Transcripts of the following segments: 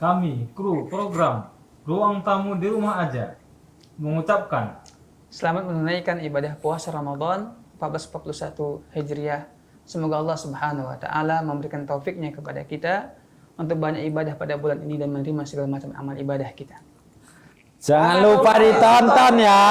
kami, kru program Ruang Tamu di Rumah Aja, mengucapkan selamat menunaikan ibadah puasa Ramadan 1441 Hijriah. Semoga Allah Subhanahu wa taala memberikan taufiknya kepada kita untuk banyak ibadah pada bulan ini dan menerima segala macam amal ibadah kita. Jangan lupa ditonton ya.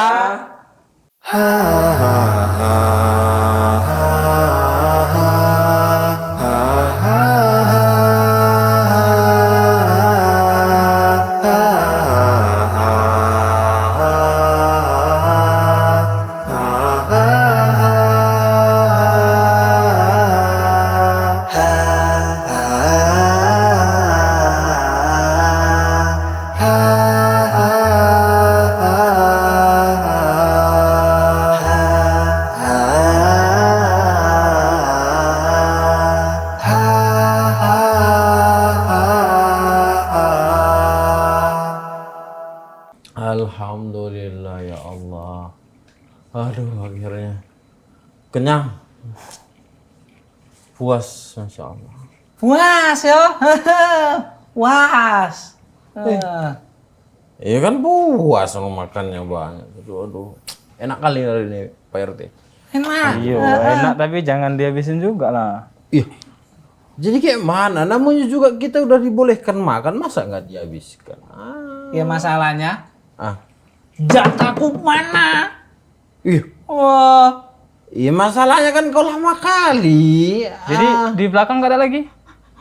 Alhamdulillah ya Allah. Aduh, akhirnya kenyang. Puas, Masya Allah. Puas ya. Puas. Iya kan puas kalau makannya banyak. Aduh. Enak kali hari ini Pak RT. Enak. iya enak tapi jangan dihabisin juga lah. Iya. Jadi kayak mana? Namanya juga kita udah dibolehkan makan, masa nggak dihabiskan? Ya masalahnya Ah. jatahku mana? Iya. Wah. Iya masalahnya kan kau lama kali. Jadi di belakang gak ada lagi?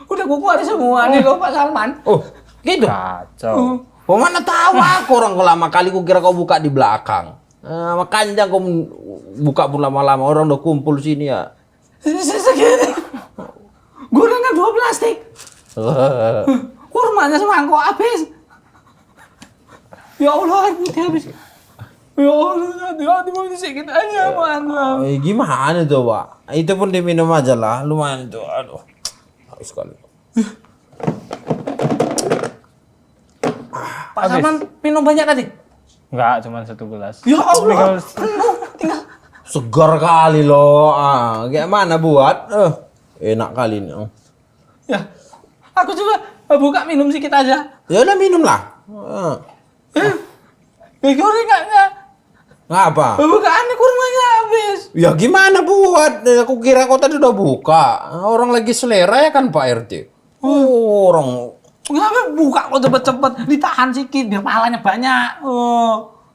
Udah gue keluarin semua nih loh Pak Salman. Oh, gitu. Kacau. Oh, mana tahu aku orang kau lama kali kau kira kau buka di belakang. Makanya kau buka pun lama-lama orang udah kumpul sini ya. Segini. Gorengan 2 plastik. Kurmanya semangkok habis. Ya Allah, ini habis. Ya Allah, hati-hati mau sedikit aja, mana. Gimana tuh, Pak? Itu pun diminum aja lah, lumayan tuh. Aduh, haus sekali. Pak Salman minum banyak tadi? Enggak, cuma 1 gelas. Ya Allah, Tinggal- penuh. Tinggal. Segar kali loh. Kayak mana buat? Enak kali ini. Ya, aku juga buka minum sedikit aja. Ya udah minum lah. Gorengannya, Ngapa? bukaannya kurmanya habis. Ya gimana buat? Aku kira kau tadi udah buka. Orang lagi selera ya kan Pak RT. Orang. Kenapa buka kok cepet-cepet? Ditahan sedikit biar pahalanya banyak.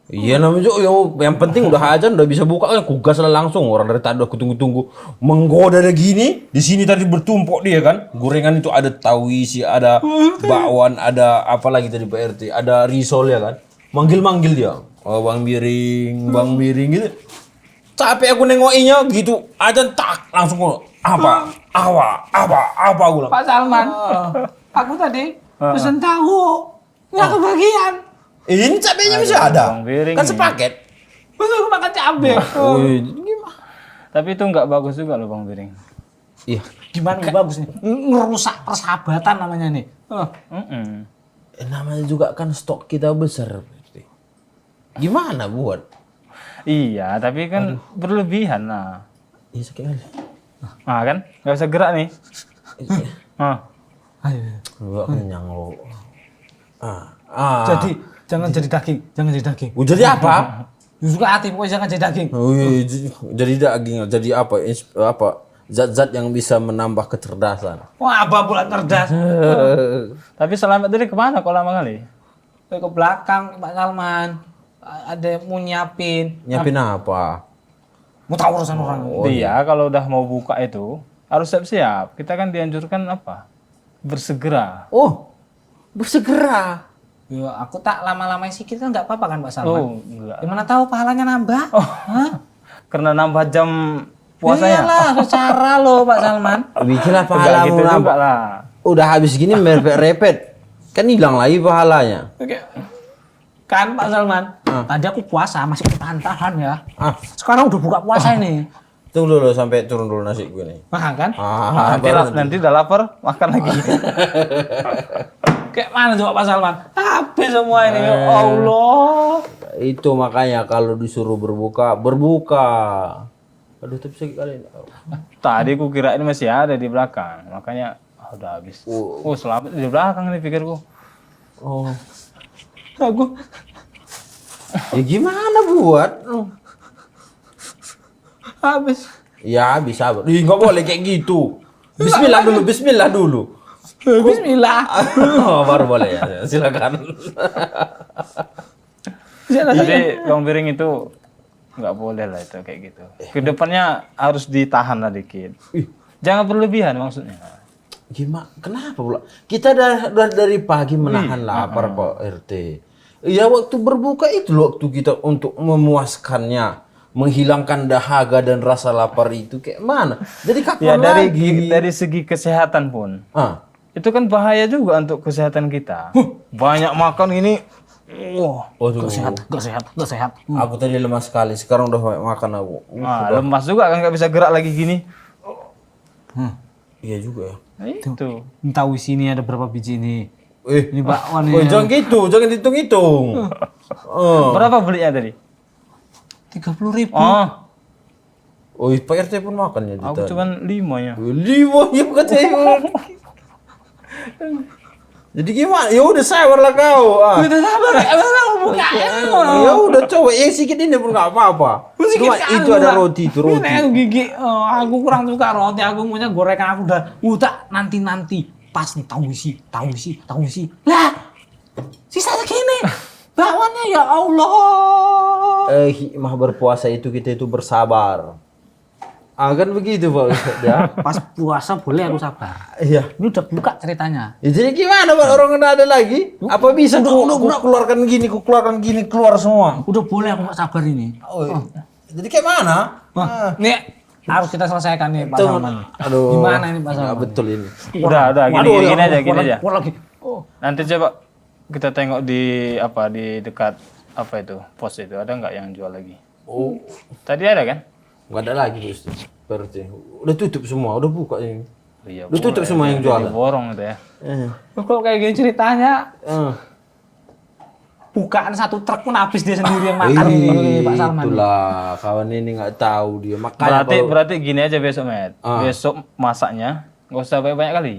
Iya namanya juga, yang penting udah aja udah bisa buka kan kugas lah langsung. Orang dari tadi aku tunggu-tunggu menggoda ada gini. Di sini tadi bertumpuk dia kan. Gorengan itu ada tauisi, ada bakwan, ada apa lagi tadi Pak RT, ada risol ya kan. Manggil-manggil dia. Oh Bang Biring gitu. Capek aku nengokinya gitu aja tak langsung apa aku bilang. Pak Salman, aku tadi pesen tahu, nggak kebagian. Ini cabenya masih ada. Bang Biring Kan nih. sepaket. Betul aku makan cabe. Gimana? Tapi itu nggak bagus juga loh Bang Biring. Iya. Gimana nggak bagus nih? Ngerusak persahabatan namanya nih. Namanya juga kan stok kita besar. Gimana buat? Iya, tapi kan berlebihan lah. Iya sekali. Nah kan, nggak usah gerak nih. Gua kenyang lo. Jadi jangan jadi daging, jangan jadi daging. Jadi apa? Suka hati pokoknya jangan jadi daging. Oh, iya, jadi daging, jadi apa? Apa? Zat-zat yang bisa menambah kecerdasan. Wah, apa pula cerdas? Tapi selamat dari kemana kok lama kali? Ke belakang Pak Salman. Ada yang mau nyiapin. Nyiapin apa? Mau tahu urusan orang. Iya, kalau udah mau buka itu harus siap-siap. Kita kan dianjurkan apa? Bersegera. Oh, bersegera. Ya, aku tak lama-lamain sedikit kan nggak apa-apa kan Pak Salman? Oh, enggak. Gimana tahu pahalanya nambah? Hah? Karena nambah jam puasanya. Iyalah, secara loh Pak Salman. Bikinlah Enggak pahalamu gitu juga nambah. lah. Udah habis gini merepet-repet. Kan hilang lagi pahalanya. Oke. Kan Pak Salman, tadi aku puasa masih bertahan-tahan ya. Sekarang udah buka puasa ini. Tunggu dulu sampai turun dulu nasi gue nih. Makan kan? Nanti udah lapar, makan lagi. Kayak mana coba Pak Salman? Habis semua ini, ya Allah. Itu makanya kalau disuruh berbuka, berbuka. Aduh, tapi sakit kali ini. Tadi ku kira ini masih ada di belakang, makanya udah habis. Oh, selamat di belakang nih pikirku. Oh. Aku Ya gimana buat? habis. Ya bisa. Ih, nggak boleh kayak gitu. Bismillah dulu, bismillah dulu. Bismillah. Oh, baru boleh ya. Silakan. Jadi Bang Biring itu nggak boleh lah itu kayak gitu. Kedepannya harus ditahan lah dikit. Jangan berlebihan maksudnya. Gimana? Kenapa pula? Kita dari pagi menahan lapar kok RT. Ya waktu berbuka itu loh waktu kita untuk memuaskannya, menghilangkan dahaga dan rasa lapar itu kayak mana? Jadi Ya kapan lagi? dari segi kesehatan pun. Ah, Itu kan bahaya juga untuk kesehatan kita. Banyak makan ini, wah, waduh. Gak sehat. Aku tadi lemas sekali, sekarang udah banyak makan aku. lemas juga kan nggak bisa gerak lagi gini. Iya juga ya. Nah, itu. Tahu sini ada berapa biji ini? Ini bakwan Oh, ya. jangan gitu, jangan hitung-hitung. Berapa belinya tadi? 30.000. Oh, Pak RT pun makan ya Aku tadi. cuman 5 ya. 5 ya katanya. Jadi gimana? Ya udah sabar lah kau. Udah sabar, aku buka. Ya udah coba yang sedikit ini pun nggak apa-apa. Cuma itu ada roti itu roti. Ini aku gigi, aku kurang suka roti. Aku punya gorengan aku udah nanti pas nih tahu isi. Lah, sisa segini. Bakwannya ya Allah. Hikmah berpuasa itu kita itu bersabar. Kan begitu Pak Ustadz ya. Pas puasa boleh aku sabar. Iya. Ini udah buka ceritanya. Ya, jadi gimana Pak orang nggak ada lagi? Apa bisa ku keluarkan gini keluar semua? Udah boleh aku nggak sabar ini. Jadi kayak mana? Nih harus kita selesaikan nih Pak Salman. Aduh. Gimana ini Pak Nggak Salman? betul ini. Udah, gini aja. Kurang lagi. Nanti coba kita tengok di dekat itu pos itu ada nggak yang jual lagi? Oh, Tadi ada kan? nggak ada lagi Pak Ustadz. Berarti udah tutup semua, udah buka ini. Iya. Udah tutup semua yang jualan. Borong itu ya. Kok kayak gini ceritanya? Eh. Bukaan satu truk pun habis dia sendiri yang makan ini Pak Salman. Itulah kawan ini nggak tahu dia makanya Berarti gini aja besok Met. Besok masaknya nggak usah banyak kali.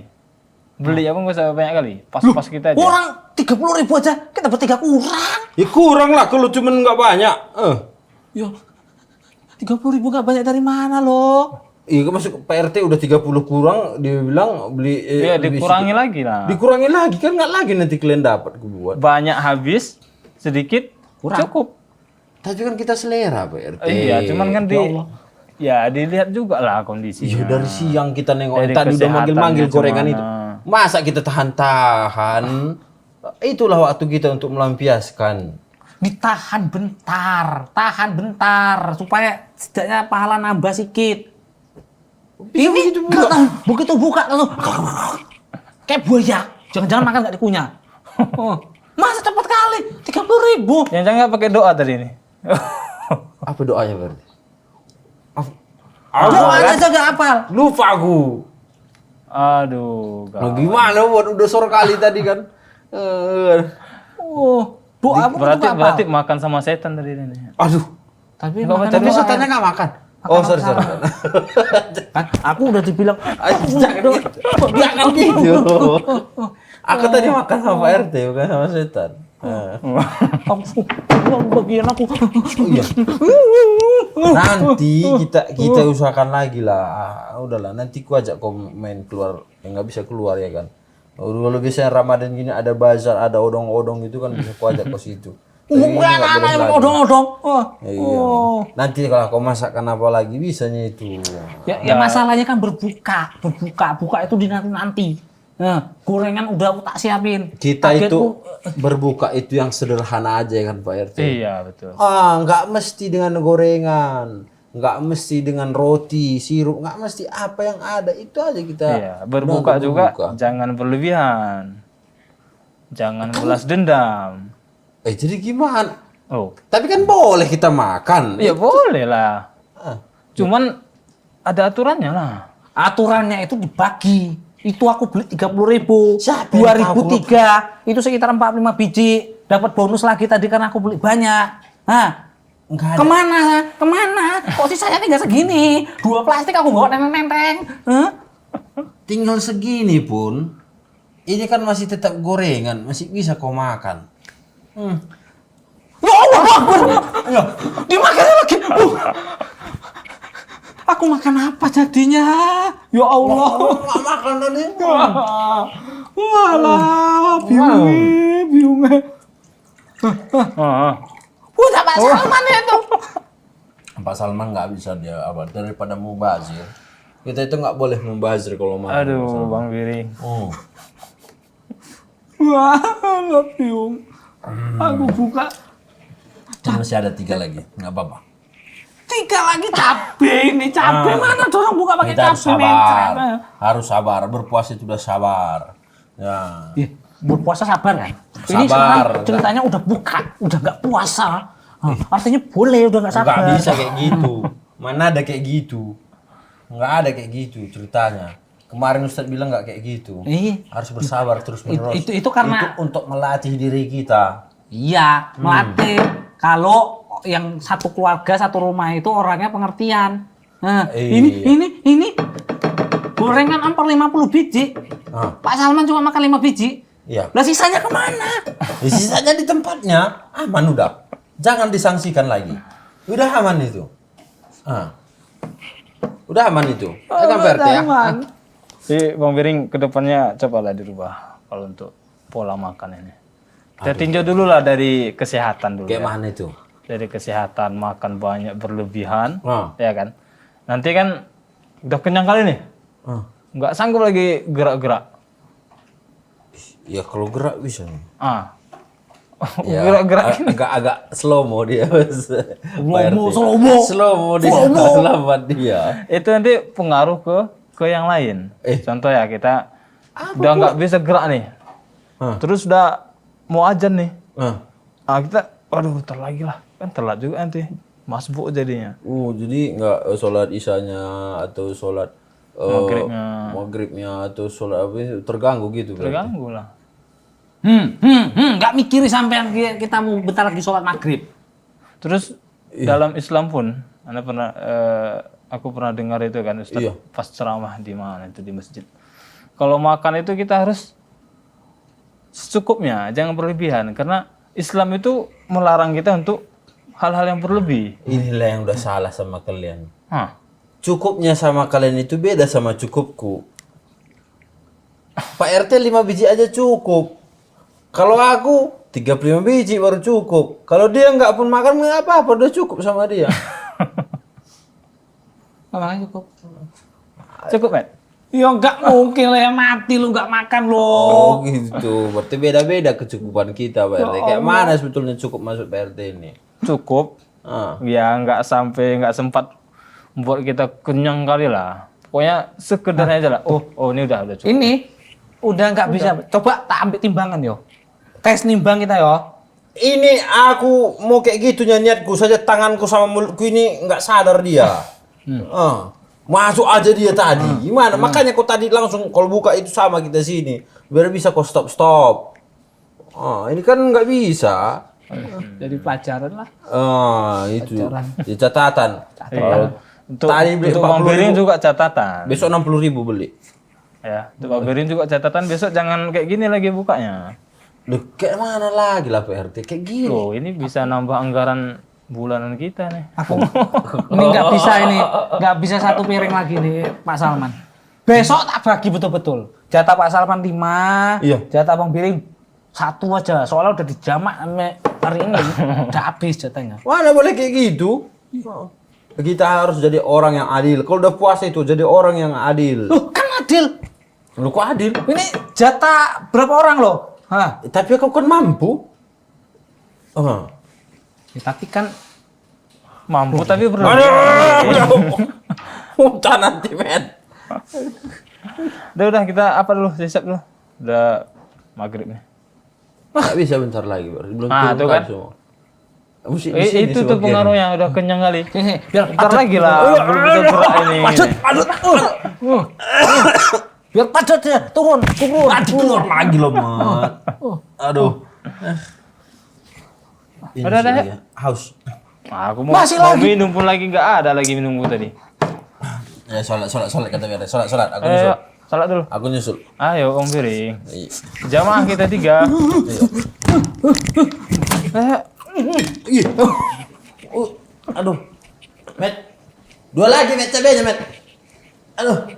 Beli apa nggak usah banyak kali. Pas kita aja. Orang 30.000 aja, kita bertiga kurang. ya kurang lah kalau cuman nggak banyak. Ya, 30.000 nggak banyak dari mana loh? Iya masuk PRT udah 30 kurang dia bilang beli Iya lebih dikurangi sedikit. lagi lah. Dikurangi lagi kan nggak lagi nanti kalian dapat gue buat. Banyak habis, sedikit cukup. Tapi kan kita selera PRT. Iya, cuman kan dilihat juga lah kondisinya. Iya dari siang kita nengok Dari tadi udah manggil-manggil kesehatannya gorengan itu. gimana. Masa kita tahan-tahan? Itulah waktu kita untuk melampiaskan. Ditahan bentar supaya setidaknya pahala nambah sedikit. Ini nggak tahu, begitu buka langsung kayak buaya. Jangan-jangan makan nggak dikunyah. Masa cepat kali 30.000. Jangan nggak pakai doa tadi ini. Apa doanya berarti? Doa aja nggak hafal. Lupa aku. Aduh, Nah, gimana buat udah sore kali tadi kan? Doa apa berarti makan sama setan tadi ini. Aduh. Tapi Tapi setannya nggak makan. Oh sorry. Kan aku udah dibilang Jangan gitu. Aku tadi makan sama Pak RT bukan sama setan. bagian aku. Iya. Nanti kita usahakan lagi lah. Udahlah nanti ku ajak kau main keluar. Nggak bisa keluar ya kan. Kalau biasanya Ramadan gini ada bazar, ada odong-odong gitu kan bisa ku ajak ke situ. Bukan anak yang odong-odong. Iya. Nanti kalau kau masakkan apa lagi bisanya itu. Ya masalahnya kan berbuka itu di nanti. Nah, gorengan udah aku tak siapin. Kita Targetku, itu berbuka itu yang sederhana aja kan Pak RT. Iya betul. Nggak mesti dengan gorengan, nggak mesti dengan roti, sirup, nggak mesti apa yang ada itu aja kita. Iya, berbuka juga jangan berlebihan. Jangan balas dendam. Jadi gimana? Oh, Tapi kan boleh kita makan. ya boleh lah. Cuman ada aturannya lah. aturannya itu dibagi. Itu aku beli 30.000. Siapa yang 2003 itu sekitar 45 biji. Dapat bonus lagi tadi karena aku beli banyak. Nah, Enggak ada. Kemana? Kok sisanya tinggal segini? 2 plastik aku bawa nenteng-nenteng. Hah? Tinggal segini pun Ini kan masih tetap gorengan, masih bisa kau makan. Ya Allah Akbar. Dimakan lagi. Aku makan apa jadinya? Ya Allah. Nggak makan tadi. Walah, biungnya. Udah Pak Salman itu. Pak Salman nggak bisa dia apa daripada mubazir. Kita itu nggak boleh mubazir kalau makan. Aduh, Bang Biring. Oh. Wah, biung. Aku buka. Masih ada 3 lagi, nggak apa-apa. 3 lagi cabai ini cabai mana dorong buka pakai Kita harus cabai sabar, mencret. harus sabar. Berpuasa itu udah sabar. Ya. Ih, berpuasa sabar kan? Ini Sabar. sekarang ceritanya udah buka, udah nggak puasa. Artinya boleh, udah nggak sabar. Nggak bisa kayak gitu. Mana ada kayak gitu? Nggak ada kayak gitu ceritanya. Kemarin Ustadz bilang nggak kayak gitu. Iya. Harus bersabar terus menerus. Itu karena- itu untuk melatih diri kita. Iya, melatih. Kalau yang satu keluarga, satu rumah itu orangnya pengertian. Nah, ini gorengan ampar 50 biji. Pak Salman cuma makan 5 biji. Iya. Lah sisanya kemana? Sisanya di tempatnya aman udah. Jangan disangsikan lagi. Udah aman itu. Udah aman itu. Kan Pak RT ya. Jadi Bang Biring kedepannya cobalah dirubah kalau untuk pola makan ini. Kita tinjau dulu lah dari kesehatan dulu. Kayak Ya. mana itu? Dari kesehatan makan banyak berlebihan, Ah. ya kan. Nanti kan udah kenyang kali nih, nggak sanggup lagi gerak-gerak. Ya kalau gerak bisa. Ya, Gerak-gerak ini. agak slow mo dia. Slow-mo. Slow mo dia. Lambat dia. Itu nanti pengaruh ke yang lain. Contoh ya kita udah nggak bisa gerak nih, terus udah mau ajan nih, kita, aduh ntar lagi lah, kan telat juga nanti, masbuk jadinya. Jadi nggak sholat isyanya atau sholat maghribnya atau sholat apa itu terganggu gitu berarti. Terganggu lah. Nggak mikiri sampai kita mau bentar lagi sholat maghrib. Terus dalam Islam pun, aku pernah dengar itu kan Ustaz pas ceramah di mana itu di masjid. Kalau makan itu kita harus secukupnya, jangan berlebihan karena Islam itu melarang kita untuk hal-hal yang berlebih. Inilah yang udah salah sama kalian. Hah. Cukupnya sama kalian itu beda sama cukupku. Pak RT 5 biji aja cukup. Kalau aku 35 biji baru cukup. Kalau dia nggak pun makan nggak apa-apa, udah cukup sama dia. Makanya cukup. Cukup, Mat? Ya nggak mungkin lah ya mati lu nggak makan lo. Oh gitu. Berarti beda-beda kecukupan kita Pak RT. Kayak mana sebetulnya cukup masuk Pak RT ini? Cukup. Ya nggak sempat membuat kita kenyang kali lah. Pokoknya sekedarnya aja lah. Oh ini udah cukup. Ini udah nggak bisa. Coba tak ambil timbangan yo. Tes nimbang kita yo. Ini aku mau kayak gitunya niatku saja, tanganku sama mulutku ini nggak sadar dia. Masuk aja dia tadi. Gimana? Makanya kau tadi langsung kalau buka itu sama kita sini. Biar bisa kau stop. Ini kan nggak bisa. Jadi pelajaran lah. Itu. Di catatan. Untuk Tadi beli Bang 40.000. Biring juga catatan. Besok 60.000 beli. Ya, untuk Bang Biring juga catatan besok jangan kayak gini lagi bukanya. Loh, kayak mana lagi lah Pak RT? Kayak gini. Loh, ini bisa nambah anggaran bulanan kita nih. Ini nggak bisa satu piring lagi nih Pak Salman. Besok tak bagi betul-betul. Jatah Pak Salman 5, jatah Bang Biring 1 aja. Soalnya udah dijamak hari ini, udah habis jatahnya. Mana boleh kayak gitu? Kita harus jadi orang yang adil. Kalau udah puasa itu jadi orang yang adil. Loh, kan adil. Lu kok adil? Ini jatah berapa orang loh? Tapi kau kan mampu. Ya, tapi kan Mampu tapi berlebihan. Udah nanti men. Udah kita apa dulu? Siap dulu. Udah maghrib nih. Nggak bisa bentar lagi baru. Belum Tuh kan. semua. Mesti di sini Itu tuh sebagian. pengaruhnya udah kenyang kali. biar Bentar lagi lah, belum bisa gerak ini. biar padat ya, turun. Keluar lagi loh, Mat. Aduh. Ini Udah, sudah ya. ya. Haus. Aku mau minum pun lagi nggak ada lagi minumku tadi. Ya sholat kata biar sholat. Aku nyusul. Salat dulu. Aku nyusul. Ayo Om Piring. Iya. Jamaah kita 3. Aduh. Met. 2 lagi Met cabenya Met. Aduh.